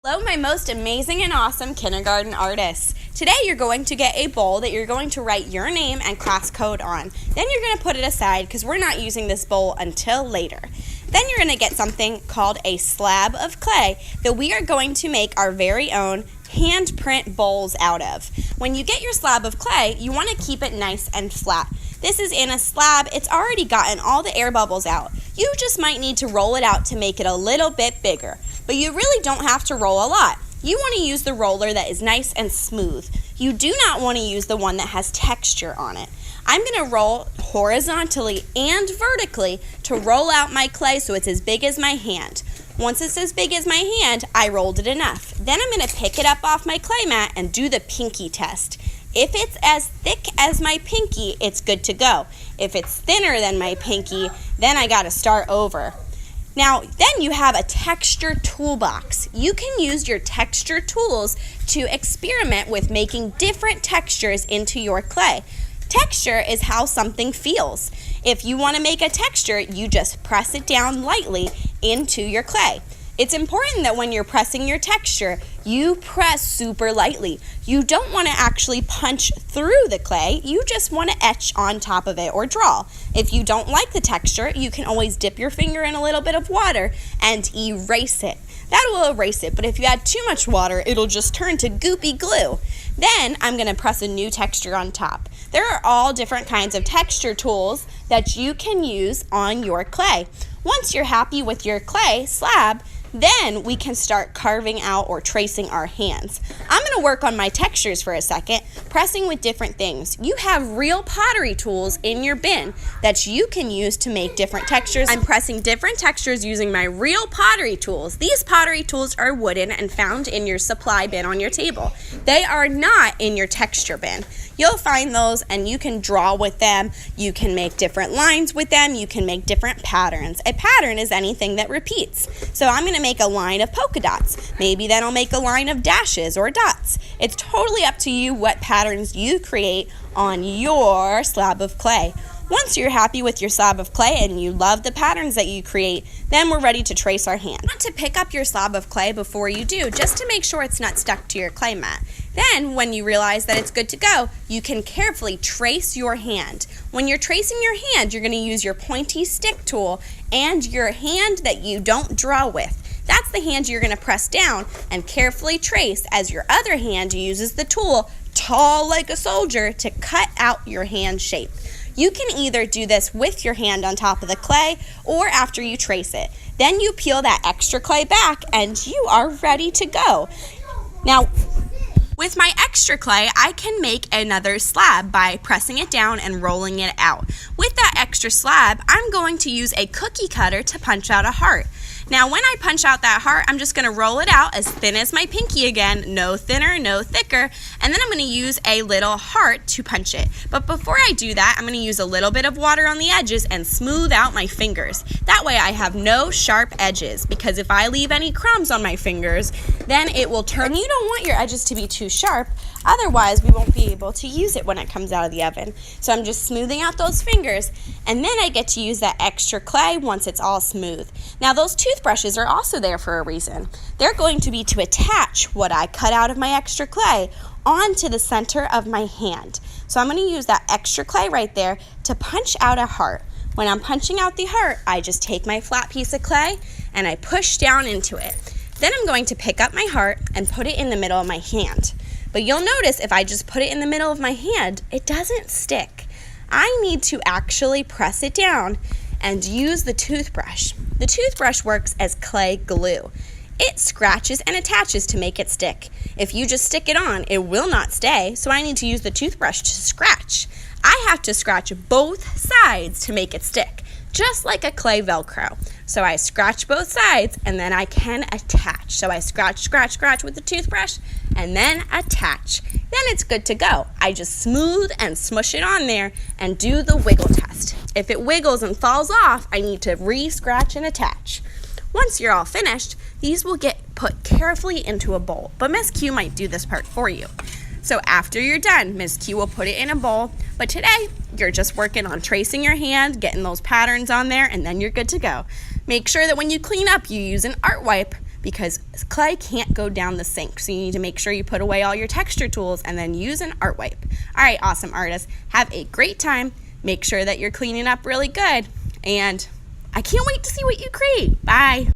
Hello, my most amazing and awesome kindergarten artists. Today you're going to get a bowl that you're going to write your name and class code on. Then you're going to put it aside because we're not using this bowl until later. Then you're going to get something called a slab of clay that we are going to make our very own handprint bowls out of. When you get your slab of clay, you want to keep it nice and flat. This is in a slab. It's already gotten all the air bubbles out. You just might need to roll it out to make it a little bit bigger. But you really don't have to roll a lot. You want to use the roller that is nice and smooth. You do not want to use the one that has texture on it. I'm going to roll horizontally and vertically to roll out my clay so it's as big as my hand. Once it's as big as my hand, I rolled it enough. Then I'm going to pick it up off my clay mat and do the pinky test. If it's as thick as my pinky, it's good to go. If it's thinner than my pinky, then I got to start over. Now, then you have a texture toolbox. You can use your texture tools to experiment with making different textures into your clay. Texture is how something feels. If you want to make a texture, you just press it down lightly into your clay. It's important that when you're pressing your texture, you press super lightly. You don't want to actually punch through the clay. You just want to etch on top of it or draw. If you don't like the texture, you can always dip your finger in a little bit of water and erase it. That will erase it, but if you add too much water, it'll just turn to goopy glue. Then I'm going to press a new texture on top. There are all different kinds of texture tools that you can use on your clay. Once you're happy with your clay slab, then we can start carving out or tracing our hands. I'm going to work on my textures for a second, pressing with different things. You have real pottery tools in your bin that you can use to make different textures. I'm pressing different textures using my real pottery tools. These pottery tools are wooden and found in your supply bin on your table. They are not in your texture bin. You'll find those and you can draw with them. You can make different lines with them. You can make different patterns. A pattern is anything that repeats. So I'm going to make a line of polka dots. Maybe then I'll make a line of dashes or dots. It's totally up to you what patterns you create on your slab of clay. Once you're happy with your slab of clay and you love the patterns that you create, then we're ready to trace our hand. You want to pick up your slab of clay before you do, just to make sure it's not stuck to your clay mat. Then, when you realize that it's good to go, you can carefully trace your hand. When you're tracing your hand, you're going to use your pointy stick tool and your hand that you don't draw with. That's the hand you're going to press down and carefully trace as your other hand uses the tool, tall like a soldier, to cut out your hand shape. You can either do this with your hand on top of the clay or after you trace it. Then you peel that extra clay back and you are ready to go. Now, with my extra clay, I can make another slab by pressing it down and rolling it out. With that extra slab, I'm going to use a cookie cutter to punch out a heart. Now, when I punch out that heart, I'm just going to roll it out as thin as my pinky again, no thinner, no thicker, and then I'm going to use a little heart to punch it. But before I do that, I'm going to use a little bit of water on the edges and smooth out my fingers. That way I have no sharp edges, because if I leave any crumbs on my fingers, then it will turn. You don't want your edges to be too sharp, otherwise we won't be able to use it when it comes out of the oven. So I'm just smoothing out those fingers, and then I get to use that extra clay once it's all smooth. Now, those toothbrushes are also there for a reason. They're going to be to attach what I cut out of my extra clay onto the center of my hand. So I'm going to use that extra clay right there to punch out a heart. When I'm punching out the heart, I just take my flat piece of clay and I push down into it. Then I'm going to pick up my heart and put it in the middle of my hand. But you'll notice if I just put it in the middle of my hand, it doesn't stick. I need to actually press it down and use the toothbrush. The toothbrush works as clay glue. It scratches and attaches to make it stick. If you just stick it on, it will not stay, so I need to use the toothbrush to scratch. I have to scratch both sides to make it stick, just like a clay Velcro. So I scratch both sides and then I can attach. So I scratch with the toothbrush and then attach. Then it's good to go. I just smooth and smush it on there and do the wiggle test. If it wiggles and falls off, I need to re-scratch and attach. Once you're all finished, these will get put carefully into a bowl, but Miss Q might do this part for you. So after you're done, Miss Q will put it in a bowl, but today you're just working on tracing your hand, getting those patterns on there, and then you're good to go. Make sure that when you clean up, you use an art wipe, because clay can't go down the sink. So you need to make sure you put away all your texture tools and then use an art wipe. All right, awesome artists. Have a great time. Make sure that you're cleaning up really good. And I can't wait to see what you create. Bye.